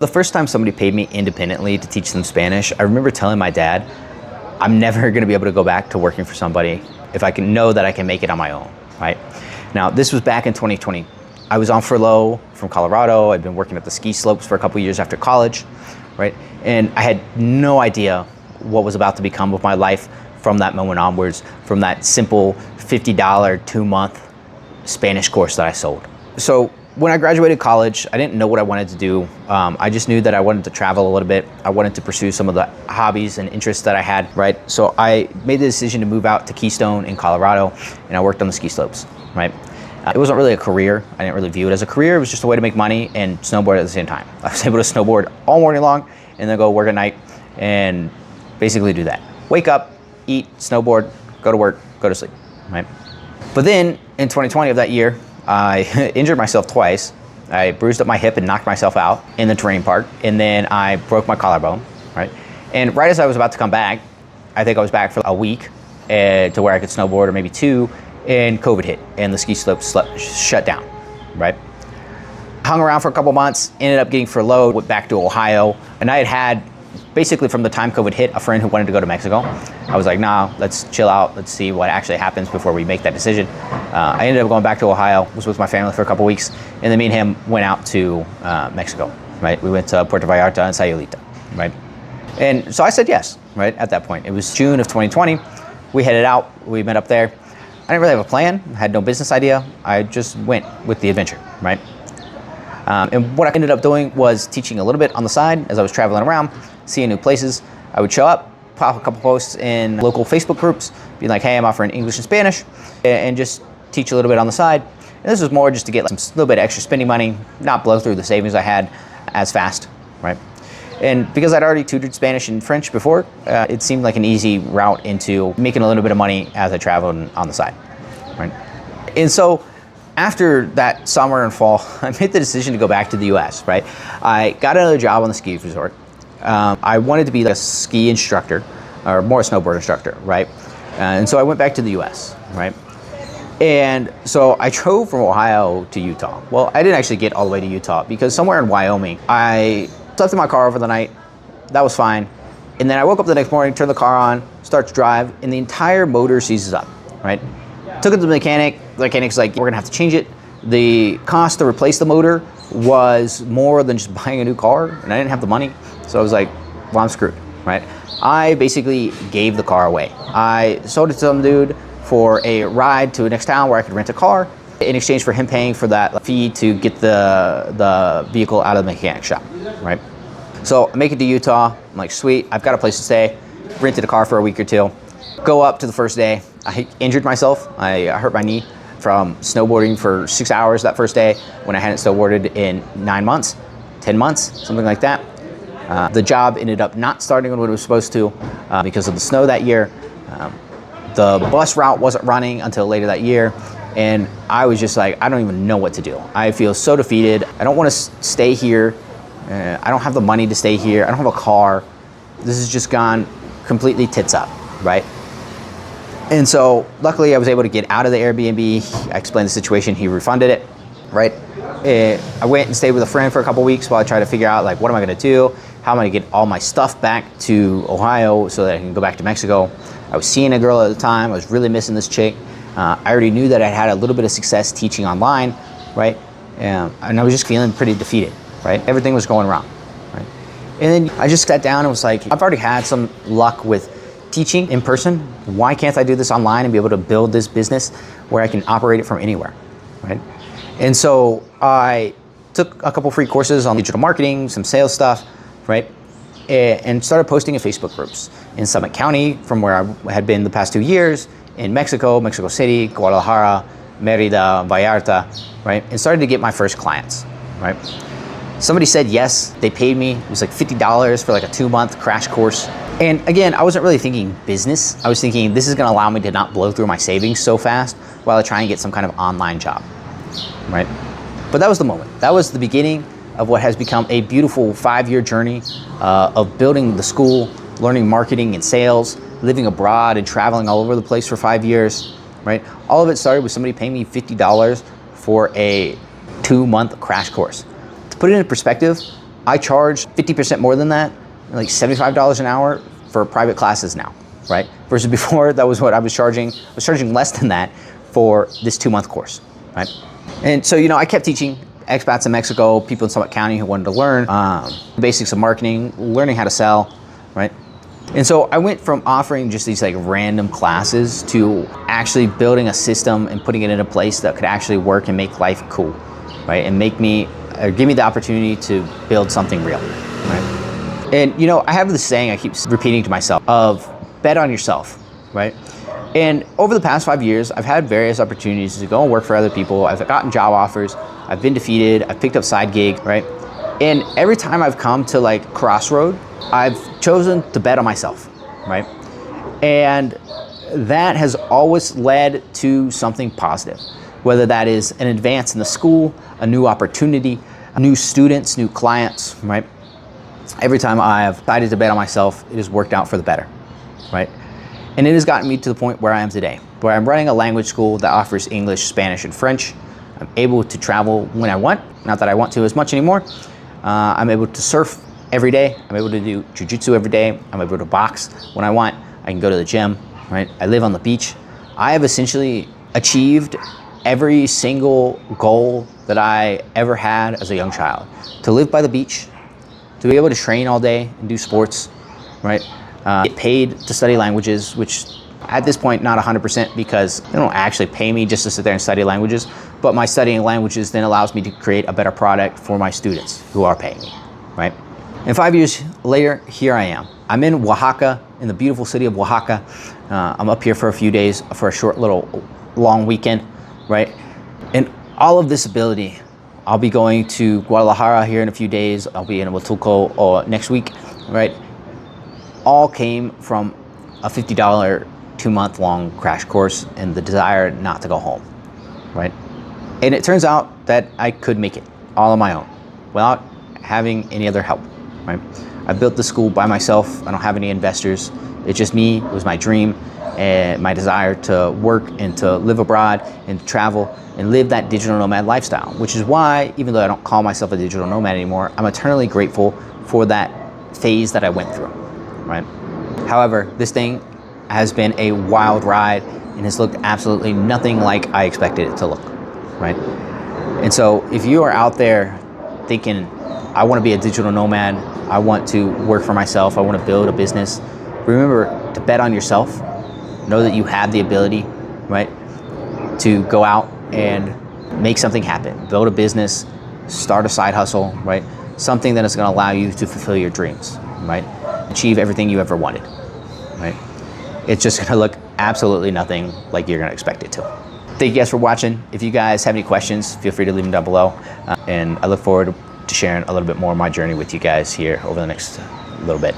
The first time somebody paid me independently to teach them Spanish, I remember telling my dad, I'm never gonna be able to go back to working for somebody if I can know that I can make it on my own, right? Now, this was back in 2020. I was on furlough from Colorado. I'd been working at the ski slopes for a couple years after college, right? And I had no idea what was about to become of my life from that moment onwards, from that simple $50 2-month Spanish course that I sold. So when I graduated college, I didn't know what I wanted to do. I just knew that I wanted to travel a little bit. I wanted to pursue some of the hobbies and interests that I had, right? So I made the decision to move out to Keystone in Colorado, and I worked on the ski slopes, right? It wasn't really a career. I didn't really view it as a career. It was just a way to make money and snowboard at the same time. I was able to snowboard all morning long and then go work at night and basically do that. Wake up, eat, snowboard, go to work, go to sleep, right? But then in 2020 of that year, I injured myself twice. I bruised up my hip and knocked myself out in the terrain park, and then I broke my collarbone, right? And right as I was about to come back, I think I was back for a week to where I could snowboard, or maybe 2, and COVID hit, and the ski slopes shut down, right? Hung around for a couple months, ended up getting furloughed, went back to Ohio, and I had basically from the time COVID hit, a friend who wanted to go to Mexico. I was like, nah, let's chill out. Let's see what actually happens before we make that decision. I ended up going back to Ohio, was with my family for a couple weeks, and then me and him went out to Mexico, right? We went to Puerto Vallarta and Sayulita, right? And so I said yes, right, at that point. It was June of 2020. We headed out, we met up there. I didn't really have a plan, had no business idea. I just went with the adventure, right? And what I ended up doing was teaching a little bit on the side as I was traveling around, seeing new places. I would show up, pop a couple posts in local Facebook groups, be like, hey, I'm offering English and Spanish, and just teach a little bit on the side. And this was more just to get some little bit of extra spending money, not blow through the savings I had as fast, right? And because I'd already tutored Spanish and French before, it seemed like an easy route into making a little bit of money as I traveled on the side, right? And so after that summer and fall, I made the decision to go back to the US, right? I got another job on the ski resort. I wanted to be like a ski instructor, or more a snowboard instructor, right? And so I went back to the US, right? And so I drove from Ohio to Utah. Well, I didn't actually get all the way to Utah because somewhere in Wyoming, I slept in my car over the night. That was fine. And then I woke up the next morning, turned the car on, start to drive, and the entire motor seizes up, right? Took it to the mechanic. The mechanic's like, we're gonna have to change it. The cost to replace the motor was more than just buying a new car, and I didn't have the money. So I was like, well, I'm screwed, right? I basically gave the car away. I sold it to some dude for a ride to the next town where I could rent a car in exchange for him paying for that fee to get the vehicle out of the mechanic shop, right? So I make it to Utah. I'm like, sweet, I've got a place to stay. Rented a car for a week or 2. Go up to the first day. I injured myself. I hurt my knee from snowboarding for 6 hours that first day when I hadn't snowboarded in 9 months, 10 months, something like that. The job ended up not starting when it was supposed to because of the snow that year. The bus route wasn't running until later that year. And I was just like, I don't even know what to do. I feel so defeated. I don't want to stay here. I don't have the money to stay here. I don't have a car. This has just gone completely tits up, right? And so luckily I was able to get out of the Airbnb. I explained the situation, he refunded it, right? I went and stayed with a friend for a couple weeks while I tried to figure out like, what am I gonna do? How am I gonna get all my stuff back to Ohio so that I can go back to Mexico? I was seeing a girl at the time, I was really missing this chick. I already knew that I had a little bit of success teaching online, right? And I was just feeling pretty defeated, right? Everything was going wrong, right? And then I just sat down and was like, I've already had some luck with teaching in person. Why can't I do this online and be able to build this business where I can operate it from anywhere, right? And so I took a couple free courses on digital marketing, some sales stuff, right? And started posting in Facebook groups in Summit County from where I had been the past 2 years, in Mexico, Mexico City, Guadalajara, Merida, Vallarta, right? And started to get my first clients, right? Somebody said yes, they paid me. It was like $50 for like a 2-month crash course. And again, I wasn't really thinking business. I was thinking this is gonna allow me to not blow through my savings so fast while I try and get some kind of online job, right? But that was the moment. That was the beginning of what has become a beautiful 5-year journey of building the school, learning marketing and sales, living abroad and traveling all over the place for 5 years, right? All of it started with somebody paying me $50 for a 2-month crash course. To put it in perspective, I charge 50% more than that, like $75 an hour for private classes now, right? Versus before, that was what I was charging. I was charging less than that for this 2-month course, right? And so, I kept teaching expats in Mexico, people in Summit County who wanted to learn the basics of marketing, learning how to sell, right? And so I went from offering just these like random classes to actually building a system and putting it in a place that could actually work and make life cool, right? And give me the opportunity to build something real, right? And I have this saying I keep repeating to myself of bet on yourself, right? And over the past 5 years, I've had various opportunities to go and work for other people. I've gotten job offers, I've been defeated, I've picked up side gigs, right? And every time I've come to like crossroad, I've chosen to bet on myself, right? And that has always led to something positive, whether that is an advance in the school, a new opportunity, new students, new clients, right? Every time I've decided to bet on myself, it has worked out for the better, right? And it has gotten me to the point where I am today, where I'm running a language school that offers English, Spanish, and French. I'm able to travel when I want, not that I want to as much anymore. I'm able to surf every day. I'm able to do jiu-jitsu every day. I'm able to box when I want. I can go to the gym, right? I live on the beach. I have essentially achieved every single goal that I ever had as a young child. To live by the beach, to be able to train all day and do sports, right? Get paid to study languages, which at this point, not 100% because they don't actually pay me just to sit there and study languages, but my studying languages then allows me to create a better product for my students who are paying me, right? And 5 years later, here I am. I'm in Oaxaca, in the beautiful city of Oaxaca. I'm up here for a few days for a short little long weekend, right? And all of this ability, I'll be going to Guadalajara here in a few days. I'll be in Huatulco next week, right? All came from a $50 2-month long crash course and the desire not to go home, right? And it turns out that I could make it all on my own without having any other help, right? I built the school by myself. I don't have any investors. It's just me. It was my dream and my desire to work and to live abroad and to travel and live that digital nomad lifestyle, which is why, even though I don't call myself a digital nomad anymore, I'm eternally grateful for that phase that I went through, right? However, this thing has been a wild ride and has looked absolutely nothing like I expected it to look, right? And so if you are out there thinking, I want to be a digital nomad, I want to work for myself, I want to build a business, remember to bet on yourself. Know that you have the ability, right, to go out and make something happen, build a business, start a side hustle, right? Something that is going to allow you to fulfill your dreams, right? Achieve everything you ever wanted, right? It's just going to look absolutely nothing like you're going to expect it to. Thank you guys for watching. If you guys have any questions, feel free to leave them down below. And I look forward to sharing a little bit more of my journey with you guys here over the next little bit.